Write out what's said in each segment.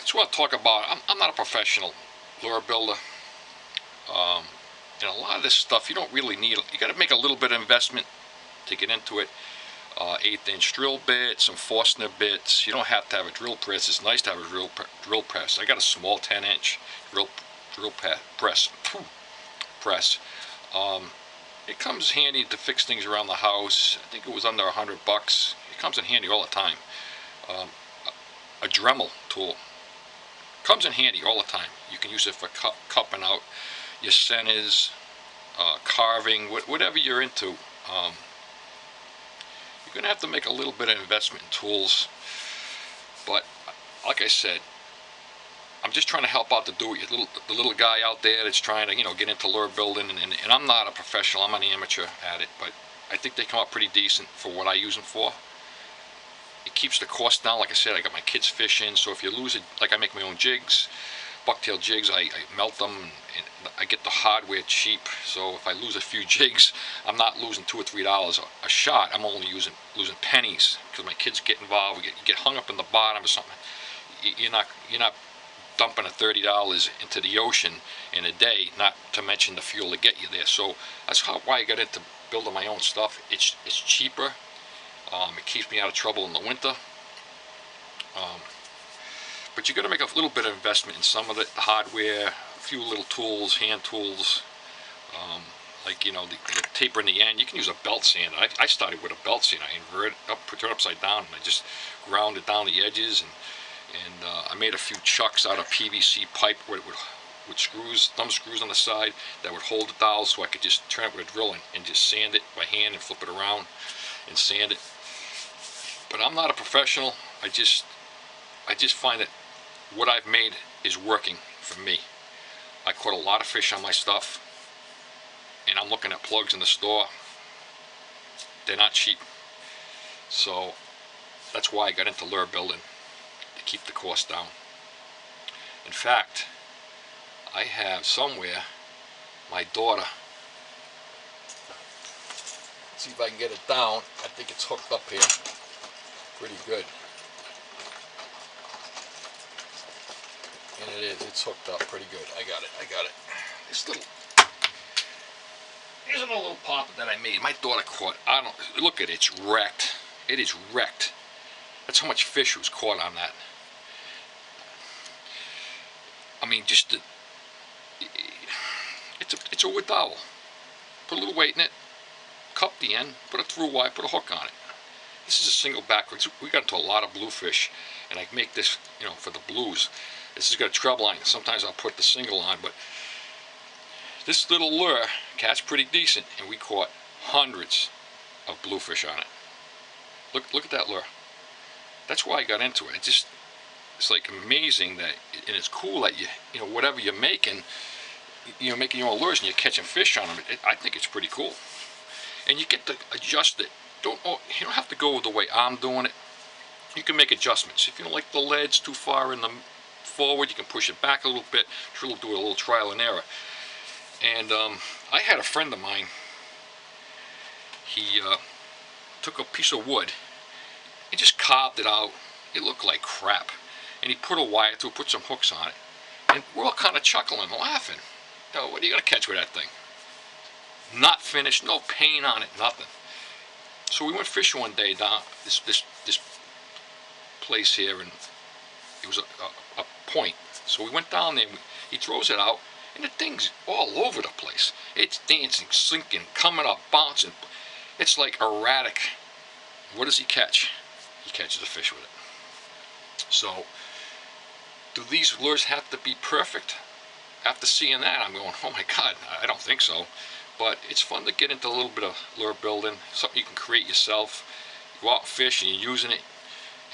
Just want to talk about, I'm not a professional lure builder. And a lot of this stuff you don't really need. You got to make a little bit of investment to get into it. 1/8" drill bit, some Forstner bits. You don't have to have a drill press. It's nice to have a drill press. I got a small 10" drill press. It comes handy to fix things around the house. I think it was under $100. It comes in handy all the time. A Dremel tool comes in handy all the time. You can use it for cupping out your centers, carving, whatever you're into. You're going to have to make a little bit of investment in tools, but like I said, I'm just trying to help out the little guy out there that's trying to get into lure building, and I'm not a professional. I'm an amateur at it, but I think they come out pretty decent for what I use them for. It keeps the cost down. Like I said, I got my kids fishing, so if you lose it, like I make my own jigs, bucktail jigs, I melt them, and I get the hardware cheap. So if I lose a few jigs, I'm not losing $2 or $3 a shot. I'm only losing pennies, because my kids get involved. You get hung up in the bottom or something. You're not dumping $30 into the ocean in a day, not to mention the fuel to get you there. So that's why I got into building my own stuff. It's cheaper. It keeps me out of trouble in the winter. But you got to make a little bit of investment in some of the hardware, a few little tools, hand tools, like the taper in the end. You can use a belt sander. I started with a belt sander. I invert it up, put it upside down, and I just ground it down the edges, and I made a few chucks out of PVC pipe with screws, thumb screws on the side that would hold the dowel, so I could just turn it with a drill and just sand it by hand and flip it around and sand it. But I'm not a professional. I just find that what I've made is working for me. I caught a lot of fish on my stuff, and I'm looking at plugs in the store. They're not cheap. So that's why I got into lure building, to keep the cost down. In fact, I have somewhere my daughter. Let's see if I can get it down. I think it's hooked up here pretty good. And it's hooked up pretty good. I got it. Here's a little popper that I made. My daughter caught, look at it, it's wrecked. It is wrecked. That's how much fish was caught on that. I mean, it's a wood dowel. Put a little weight in it, cup the end, put a through wire, put a hook on it. This is a single backwards. We got into a lot of bluefish, and I make this, for the blues. This has got a treble line. Sometimes I'll put the single on, but this little lure catch pretty decent, and we caught hundreds of bluefish on it. Look at that lure. That's why I got into it. It's like amazing that, and it's cool that whatever you're making, making your own lures and you're catching fish on them. I think it's pretty cool, and you get to adjust it. You don't have to go the way I'm doing it. You can make adjustments. If you don't like the leads too far in the forward, you can push it back a little bit. Do a little trial and error. And I had a friend of mine. He took a piece of wood and just carved it out. It looked like crap. And he put a wire to it, put some hooks on it. And we're all kind of chuckling and laughing. What are you going to catch with that thing? Not finished, no paint on it, nothing. So we went fishing one day down this place here, and it was a point. So we went down there, and he throws it out, and the thing's all over the place. It's dancing, sinking, coming up, bouncing. It's like erratic. What does he catch? He catches a fish with it. So, do these lures have to be perfect? After seeing that, I'm going, oh my God, I don't think so. But it's fun to get into a little bit of lure building, something you can create yourself. You go out and fish and you're using it.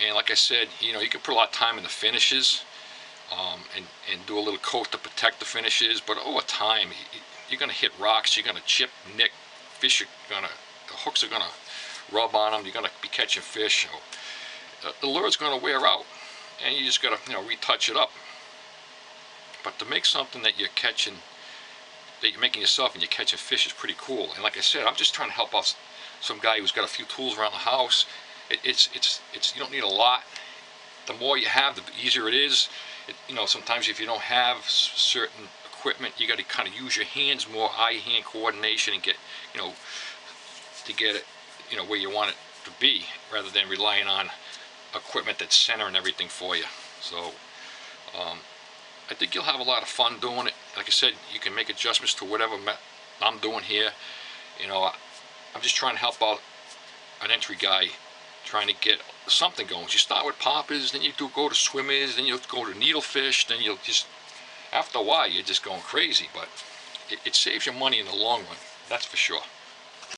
And like I said, you can put a lot of time in the finishes, and do a little coat to protect the finishes. But over time, you're going to hit rocks, you're going to chip, nick, fish the hooks are going to rub on them, you're going to be catching fish. So the lure's going to wear out, and you just got to retouch it up. But to make something that you're catching, that you're making yourself and you're catching fish, is pretty cool. And like I said, I'm just trying to help out some guy who's got a few tools around the house. It's you don't need a lot. the more you have, the easier it is. You know, sometimes if you don't have certain equipment, you got to kind of use your hands more, eye-hand coordination, and get, you know, to get it, you know, where you want it to be, rather than relying on equipment that's centering everything for you. So I think you'll have a lot of fun doing it. Like I said, you can make adjustments to whatever I'm doing here. You know, I'm just trying to help out an entry guy, trying to get something going. You start with poppers, then you go to swimmers, then you'll go to needlefish, then you'll just, after a while, you're just going crazy. But it saves you money in the long run, that's for sure.